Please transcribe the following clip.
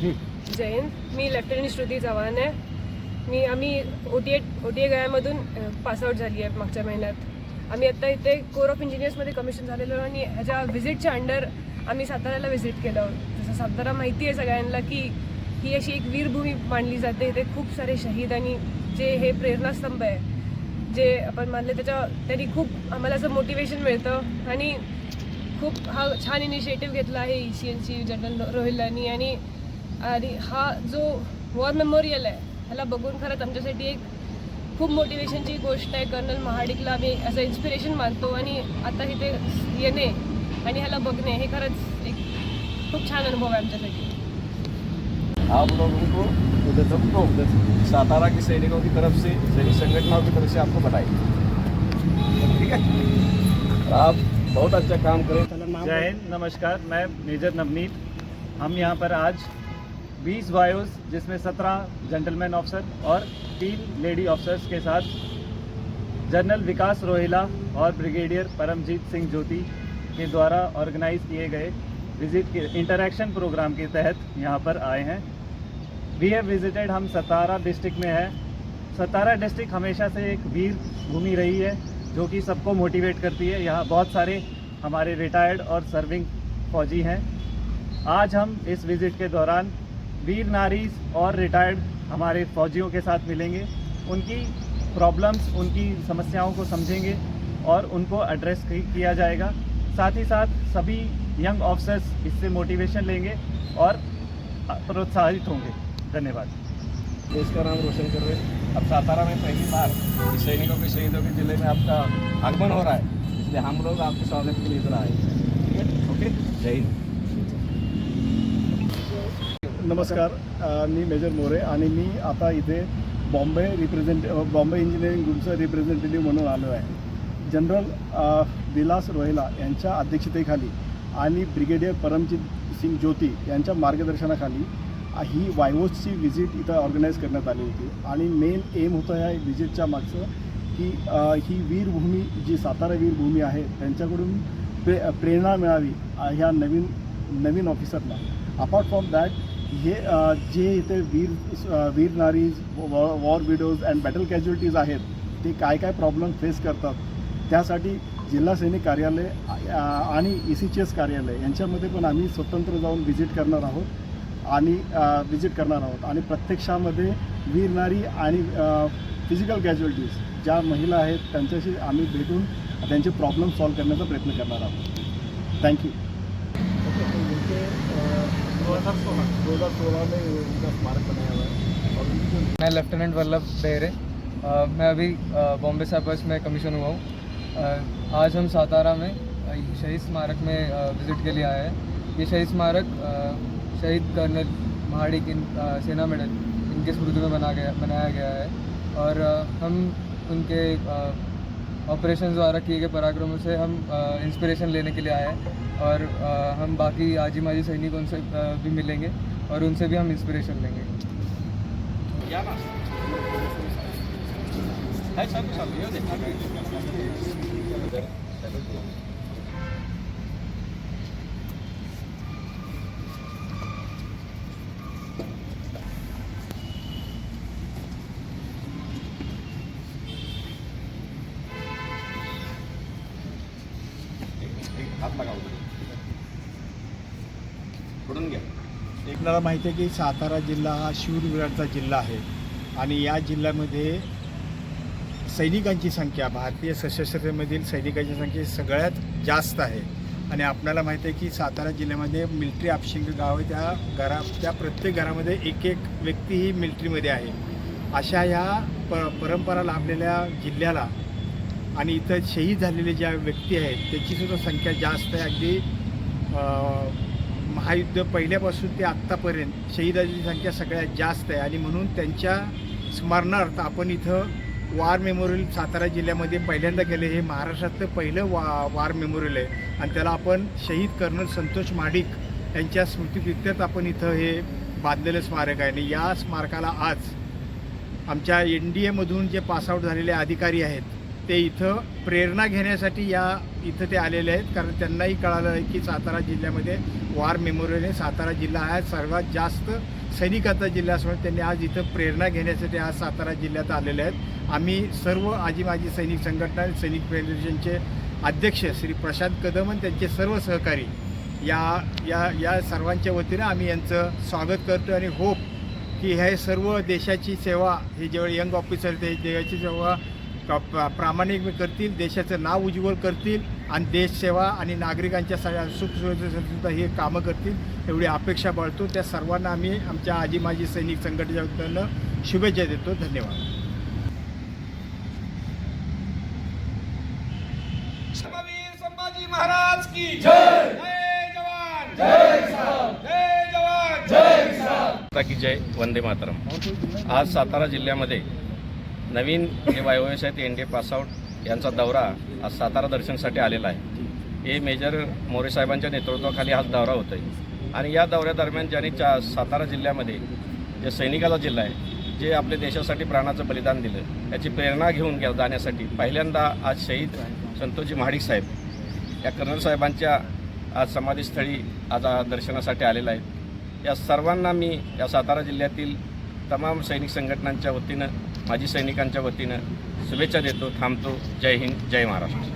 जय हिंद. मी lieutenant Shruti Chavan आहे. आम्ही OTA गयामधून pass out झाली आहे मागच्या महिन्यात. आम्ही आता इथे कोर ऑफ इंजिनियर्समध्ये कमिशन झालेलो आणि ह्याच्या व्हिजिटच्या अंडर आम्ही साताऱ्याला व्हिजिट केलं. जसं सातारा माहिती आहे सगळ्यांना की ही अशी एक वीरभूमी मानली जाते. इथे खूप सारे शहीद आणि जे हे प्रेरणास्तंभ आहे जे आपण मानले त्यांनी खूप आम्हाला असं मोटिवेशन मिळतं आणि खूप हा छान इनिशिएटिव्ह घेतला आहे ECNC जनरल रोहिल्लानी आणि हा जो वॉर मेमोरियल आहे ह्याला बघून खरंच आमच्यासाठी एक खूप मोटिवेशनची गोष्ट आहे. कर्नल महाडिकला आम्ही असं इन्स्पिरेशन मानतो आणि आता इथे येणे आणि ह्याला बघणे हे खरंच एक खूप छान अनुभव आहे आमच्यासाठी. आप लोगों को सबको सातारा के सैनिकों की तरफ से सैनिक संगठनों की तरफ से आपको बधाई. ठीक है, आप बहुत अच्छा काम करें. जय हिंद, नमस्कार. मैं मेजर नवनीत. हम यहाँ पर आज 20 वायोस जिसमें 17 जेंटलमैन ऑफिसर और 3 लेडी ऑफिसर्स के साथ जनरल विकास रोहिला और ब्रिगेडियर परमजीत सिंह ज्योति के द्वारा ऑर्गेनाइज किए गए विजिट के इंटरैक्शन प्रोग्राम के तहत यहाँ पर आए हैं. We have visited. हम सतारा डिस्ट्रिक्ट में है. सतारा डिस्ट्रिक्ट हमेशा से एक वीर भूमि रही है जो कि सबको मोटिवेट करती है. यहाँ बहुत सारे हमारे रिटायर्ड और सर्विंग फौजी हैं. आज हम इस विज़िट के दौरान वीर नारीज और रिटायर्ड हमारे फौजियों के साथ मिलेंगे. उनकी प्रॉब्लम्स, उनकी समस्याओं को समझेंगे और उनको एड्रेस किया जाएगा. साथ ही साथ सभी यंग ऑफिसर्स इससे मोटिवेशन लेंगे और प्रोत्साहित होंगे. धन्यवाद. देश का नाम रोशन कर रहे हैं. अब सातारा में पहली बार सैनिकों के शहीदों के जिले में आपका आगमन हो रहा है, इसलिए हम लोग आपके स्वागत के लिए इधर आए. ठीक है, ओके. जय हिंद. नमस्कार. मी मेजर मोरे आणि मी आता इथे बॉम्बे इंजिनिअरिंग ग्रुपचा रिप्रेझेंटेटिव्ह म्हणून आलो आहे. जनरल विलास रोहिला यांच्या अध्यक्षतेखाली आणि ब्रिगेडियर परमजीत सिंग ज्योती यांच्या मार्गदर्शनाखाली ही वायवोसची व्हिजिट इथं ऑर्गनाईज करण्यात आली होती. आणि मेन एम होतं ह्या व्हिजिटच्या मागचं की ही वीरभूमी जी सातारा वीरभूमी आहे त्यांच्याकडून प्रेरणा मिळावी ह्या नवीन ऑफिसरला. अपार्ट फ्रॉम दॅट हे जे इथे वीर नारीज, war widows and battle casualties आहेत ते काय प्रॉब्लेम फेस करतात त्यासाठी जिल्हा सैनिक कार्यालय आणि ECCS कार्यालय यांच्यामध्ये पण आम्ही स्वतंत्र जाऊन व्हिजिट करणार आहोत आणि प्रत्यक्षामध्ये वीर नारी आणि फिजिकल कॅज्युअलिटीज ज्या महिला आहेत त्यांच्याशी आम्ही भेटून त्यांचे प्रॉब्लेम सॉल्व करण्याचा प्रयत्न करणार आहोत. थँक्यू. 2016 में उनका स्मारक बनाया हुआ है. मैं लेफ्टिनेंट वल्लभ बेहरे. मैं अभी बॉम्बे सैपर्स में कमीशन हुआ हूँ. आज हम सातारा में शहीद स्मारक में विज़िट के लिए आए हैं. ये शहीद स्मारक शहीद कर्नल महाडिक सेना मेडल इनके स्मृति में बनाया गया है और हम उनके ऑपरेशन द्वारा किए गए पराक्रमों से हम इंस्पिरेशन लेने के लिए आए हैं और हम बाकी आजी माजी सैनिकों से भी मिलेंगे और उनसे भी हम इंस्पिरेशन लेंगे. हात लगाओ. पडून घ्या. आपल्याला माहिती आहे की सातारा जिल्हा हा शूरवीरांचा जिल्हा आहे आणि या जिल्ह्यामध्ये सैनिकांची संख्या भारतीय सशस्त्रमधील सैनिकांची संख्या सगळ्यात जास्त आहे. आणि आपल्याला माहिती आहे की सातारा जिल्ह्यामध्ये मिलिटरी आपशिंग गाव आहे. त्या प्रत्येक घरामध्ये एक व्यक्ती ही मिलिटरीमध्ये आहे. अशा ह्या परंपरा लाभलेल्या जिल्ह्याला आणि इथं शहीद झालेले ज्या व्यक्ती आहेत त्याचीसुद्धा संख्या जास्त आहे. अगदी महायुद्ध पहिल्यापासून ते आत्तापर्यंत शहीदांची संख्या सगळ्यात जास्त आहे आणि म्हणून त्यांच्या स्मरणार्थ आपण इथं वार मेमोरियल सातारा जिल्ह्यामध्ये पहिल्यांदा केले. हे महाराष्ट्रातलं पहिलं वार मेमोरियल आहे आणि त्याला आपण शहीद कर्नल संतोष महाडिक यांच्या स्मृतिप्रित्यर्थ आपण इथं हे बांधलेलं स्मारक आहे. आणि या स्मारकाला आज आमच्या NDAमधून जे पासआउट झालेले अधिकारी आहेत ते इथं प्रेरणा घेण्यासाठी इथं ते आलेले आहेत, कारण त्यांनाही कळालं आहे की सातारा जिल्ह्यामध्ये वॉर मेमोरियल सातारा जिल्हा हा सर्वात जास्त सैनिकांचा जिल्हा असल्यामुळे त्यांनी आज इथं प्रेरणा घेण्यासाठी आज सातारा जिल्ह्यात आलेले आहेत. आम्ही सर्व आजी माजी सैनिक संघटना सैनिक फेडरेशनचे अध्यक्ष श्री प्रशांत कदम आणि त्यांचे सर्व सहकारी या सर्वांच्या वतीनं आम्ही यांचं स्वागत करतो आणि होप की हे सर्व देशाची सेवा हे जेवढे यंग ऑफिसर ते देशाची सेवा प्रामाणिक करतील, देशाचं नाव उज्ज्वल करतील आणि देशसेवा आणि नागरिकांच्या सगळ्या सुखसुविधेसुद्धा हे कामं करतील एवढी अपेक्षा बाळगतो. त्या सर्वांना आम्ही आमच्या आजी माजी सैनिक संघटनेच्या वतीनं शुभेच्छा देतो. धन्यवाद. संभाजी महाराज की जय. जय जवान जय किसान. जय जवान जय किसान. की जय. वंदे मातरम. आज सातारा जिल्ह्यामध्ये नवीन जे वायओएस आहेत NDA पासआउट यांचा दौरा आज सातारा दर्शनसाठी आलेला आहे. हे मेजर मोरे साहेबांच्या नेतृत्वाखाली हा दौरा होतो आहे आणि या दौऱ्यादरम्यान ज्यांनी सातारा जिल्ह्यामध्ये जे सैनिकाचा जिल्हा आहे, जे आपल्या देशासाठी प्राणाचं बलिदान दिलं, याची प्रेरणा घेऊन जाण्यासाठी पहिल्यांदा आज शहीद संतोषजी महाडिक साहेब या कर्नल साहेबांच्या आज समाधीस्थळी आज दर्शनासाठी आलेला आहे. या सर्वांना मी या सातारा जिल्ह्यातील तमाम सैनिक संघटनांच्या वतीनं माजी सैनिकांच्या वतीनं शुभेच्छा देतो. थांबतो. जय हिंद. जय महाराष्ट्र.